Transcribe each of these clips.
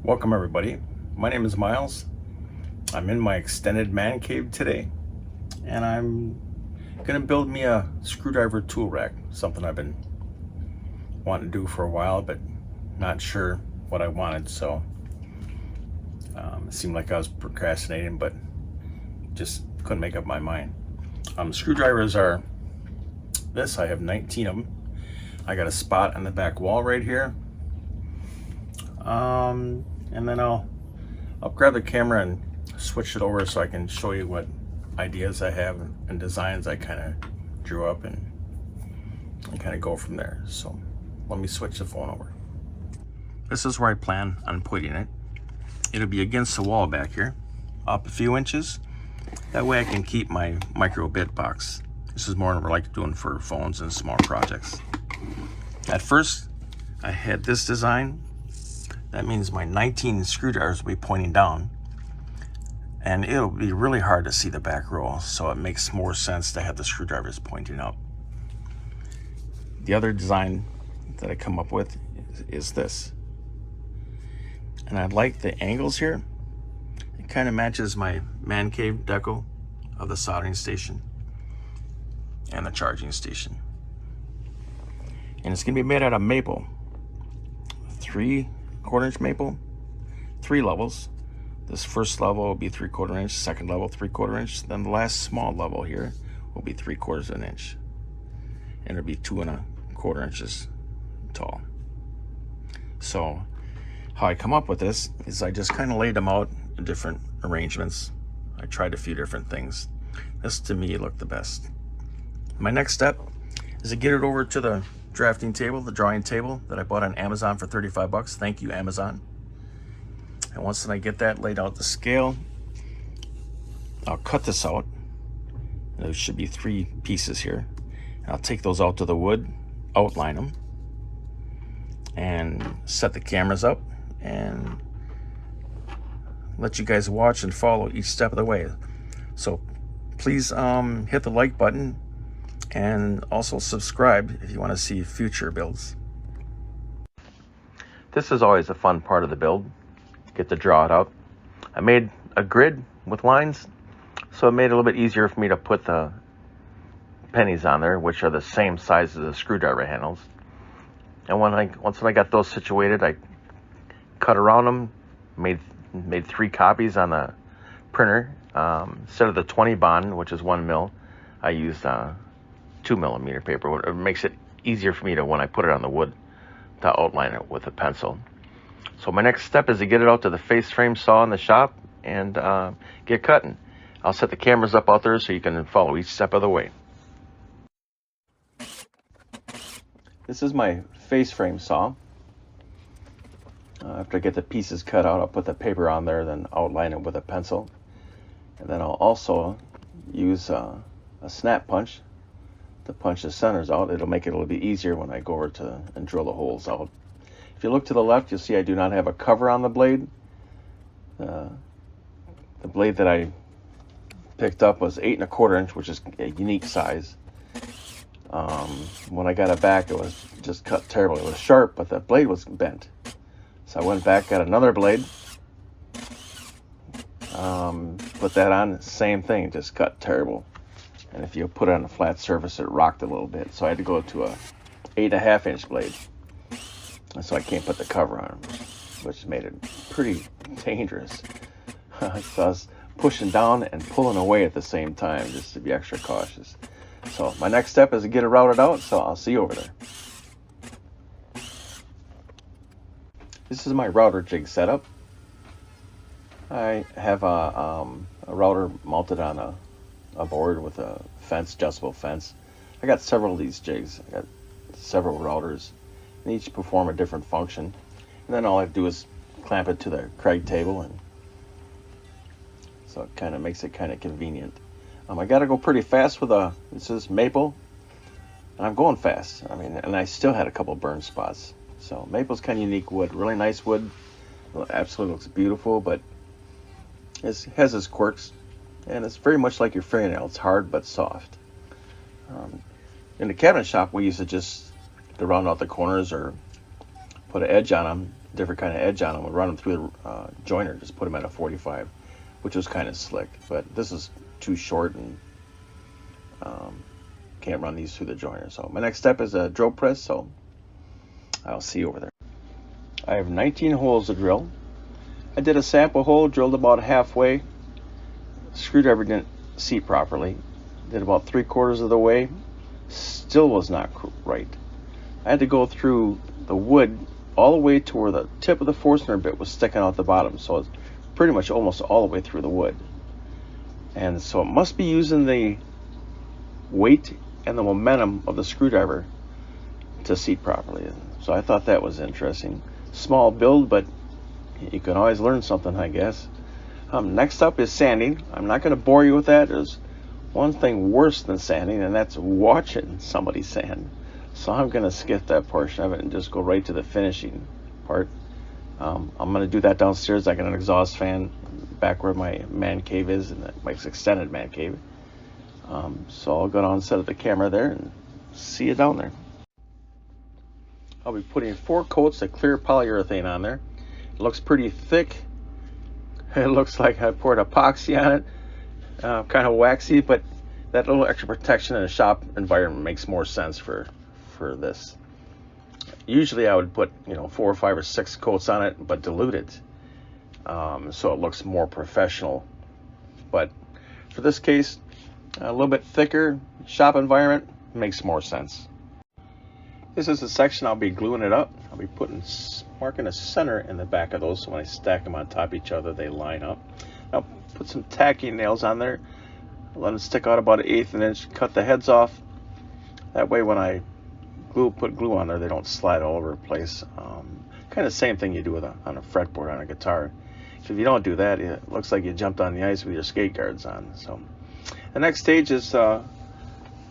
Welcome everybody. My name is Miles. I'm in my extended man cave today, and I'm gonna build me a screwdriver tool rack, something I've been wanting to do for a while, but not sure what I wanted, so it seemed like I was procrastinating, but just couldn't make up my mind. Screwdrivers are this. I have 19 of them. I got a spot on the back wall right here. And then I'll grab the camera and switch it over so I can show you what ideas I have and designs I kind of drew up and kind of go from there. So let me switch the phone over. This is where I plan on putting it. It'll be against the wall back here, up a few inches. That way I can keep my micro bit box. This is more than what I like doing for phones and small projects. At first, I had this design. That means my 19 screwdrivers will be pointing down, and it'll be really hard to see the back row, so it makes more sense to have the screwdrivers pointing up. The other design that I come up with is this. And I like the angles here. It kind of matches my man cave deco of the soldering station and the charging station. And it's gonna be made out of maple. 3/4 inch maple, 3 levels. This first level will be 3/4 inch, second level 3/4 inch, then the last small level here will be 3/4 inch. And it'll be 2¼ inches tall. So how I come up with this is I just kind of laid them out in different arrangements. I tried a few different things. This to me looked the best. My next step is to get it over to the drafting table, the drawing table that I bought on Amazon for 35 bucks. Thank you, Amazon. And once I get that laid out to scale, I'll cut this out. There should be 3 pieces here. I'll take those out to the wood, outline them, and set the cameras up and let you guys watch and follow each step of the way. So please hit the like button and also subscribe if you want to see future builds. This is always a fun part of the build. Get to draw it out. I made a grid with lines, so it made it a little bit easier for me to put the pennies on there, which are the same size as the screwdriver handles. And once I got those situated, I cut around them, made 3 copies on the printer. Instead of the 20 bond, which is 1 mil, I used 2mm paper. It makes it easier for me to, when I put it on the wood, to outline it with a pencil. So my next step is to get it out to the face frame saw in the shop and get cutting. I'll set the cameras up out there so you can follow each step of the way. This is my face frame saw. After I get the pieces cut out, I'll put the paper on there, then outline it with a pencil. And then I'll also use a snap punch to punch the centers out. It'll make it a little bit easier when I go over to and drill the holes out. If you look to the left, you'll see I do not have a cover on the blade. The blade that I picked up was 8¼ inch, which is a unique size. When I got it back, it was just cut terribly. It was sharp, but the blade was bent. So I went back, got another blade, put that on, same thing, just cut terrible. And if you put it on a flat surface, it rocked a little bit. So I had to go to a 8½ inch blade. And so I can't put the cover on, which made it pretty dangerous. So I was pushing down and pulling away at the same time, just to be extra cautious. So my next step is to get it routed out, so I'll see you over there. This is my router jig setup. I have a router mounted on a board with a fence, adjustable fence. I got several of these jigs. I got several routers, and each perform a different function. And then all I have to do is clamp it to the Craig table, and so it kind of makes it kind of convenient. I got to go pretty fast with this is maple, and I'm going fast. I mean, and I still had a couple burn spots. So maple's kind of unique wood, really nice wood. Well, absolutely looks beautiful, but it has its quirks, and it's very much like your fingernail. It's hard but soft. In the cabinet shop, we used to just to round out the corners or put an edge on them, different kind of edge on them, and run them through the joiner. Just put them at a 45, which was kind of slick. But this is too short and can't run these through the joiner. So my next step is a drill press. So I'll see you over there. I have 19 holes to drill. I did a sample hole, drilled about halfway. Screwdriver didn't seat properly. Did about 3/4 of the way. Still was not right. I had to go through the wood all the way to where the tip of the Forstner bit was sticking out the bottom. So it's pretty much almost all the way through the wood. And so it must be using the weight and the momentum of the screwdriver to seat properly. So I thought that was interesting. Small build, but you can always learn something, I guess. Next up is sanding. I'm not going to bore you with that. There's one thing worse than sanding, and that's watching somebody sand. So I'm going to skip that portion of it and just go right to the finishing part. I'm going to do that downstairs. I got an exhaust fan back where my man cave is, and my extended man cave. So I'll go down and set up the camera there and see you down there. I'll be putting 4 coats of clear polyurethane on there. It looks pretty thick. It looks like I poured epoxy on it. Kind of waxy, but that little extra protection in a shop environment makes more sense for this. Usually I would put 4 or 5 or 6 coats on it, but dilute it so it looks more professional. But for this case, a little bit thicker shop environment makes more sense. This is the section I'll be gluing it up. I'll be marking a center in the back of those, so when I stack them on top of each other, they line up. I'll put some tacking nails on there, let them stick out about 1/8 of an inch, cut the heads off. That way when I put glue on there, they don't slide all over the place. Kind of same thing you do on a fretboard on a guitar. If you don't do that, it looks like you jumped on the ice with your skate guards on. So the next stage is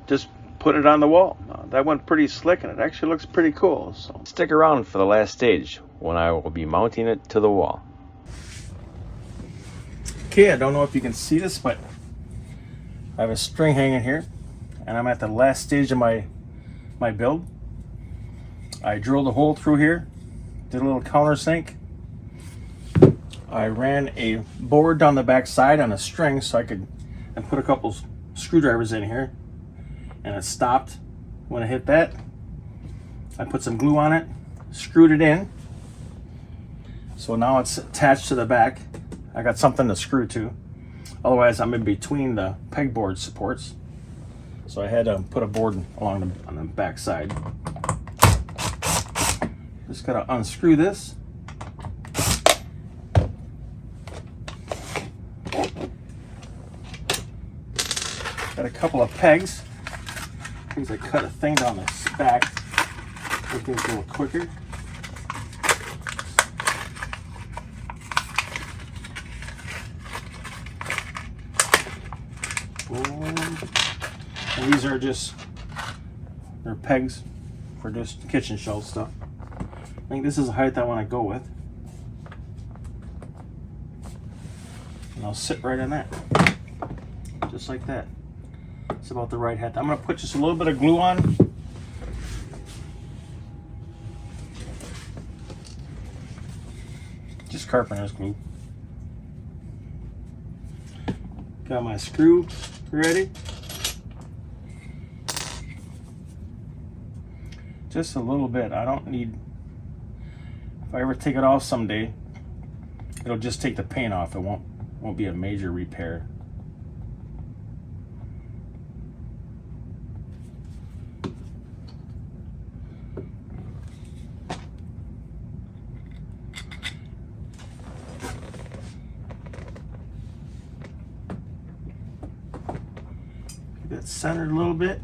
just put it on the wall. That went pretty slick, and it actually looks pretty cool. So stick around for the last stage when I will be mounting it to the wall. Okay, I don't know if you can see this, but I have a string hanging here, and I'm at the last stage of my build. I drilled a hole through here, did a little countersink. I ran a board down the back side on a string so I put a couple screwdrivers in here, and it stopped when I hit that. I put some glue on it, screwed it in, so now it's attached to the back. I got something to screw to, otherwise I'm in between the pegboard supports, so I had to put a board on the back side. Just gotta unscrew this. Got a couple of pegs. I cut a thing down the back, make things a little quicker. And these are they're pegs for just kitchen shelf stuff. I think this is the height I want to go with. And I'll sit right in that, just like that. It's about the right height. I'm going to put just a little bit of glue on. Just carpenter's glue. Got my screw ready. Just a little bit. I don't need, if I ever take it off someday, it'll just take the paint off. It won't be a major repair. Get that centered a little bit.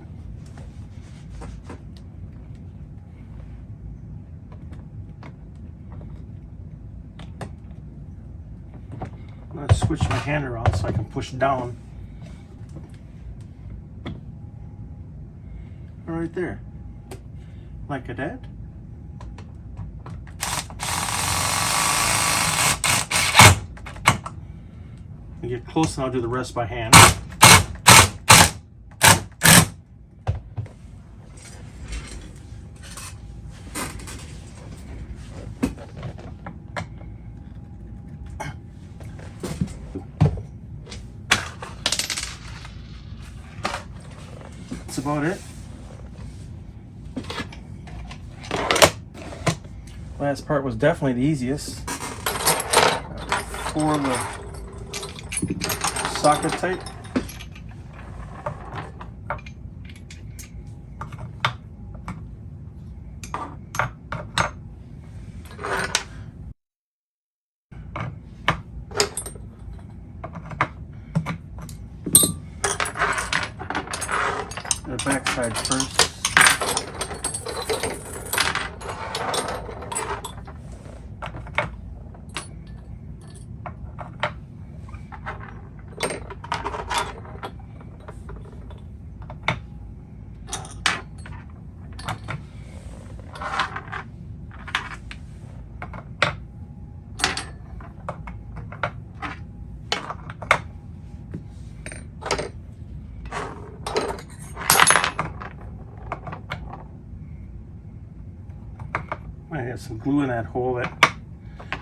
I'm going to switch my hand around so I can push down. Right there. Like that. And get close, and I'll do the rest by hand. about it. Last part was definitely the easiest. 4 of the socket type. The back side first. I have some glue in that hole that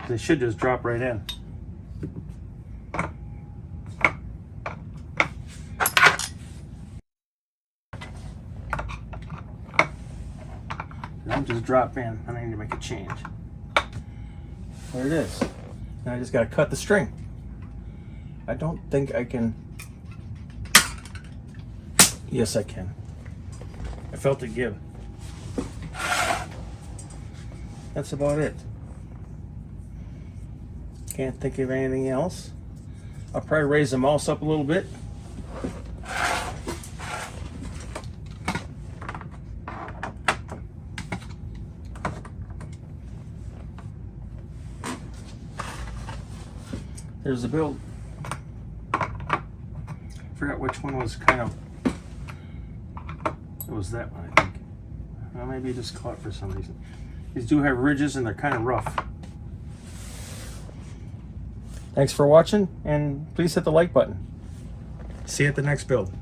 they should just drop right in. Don't just drop in. I need to make a change. There it is. Now I just got to cut the string. I don't think I can. Yes, I can. I felt it give. That's about it. Can't think of anything else. I'll probably raise the mouse up a little bit. There's the build. Forgot which one was kind of. It was that one, I think. Well, maybe it just caught for some reason. These do have ridges and they're kind of rough. Thanks for watching, and please hit the like button. See you at the next build.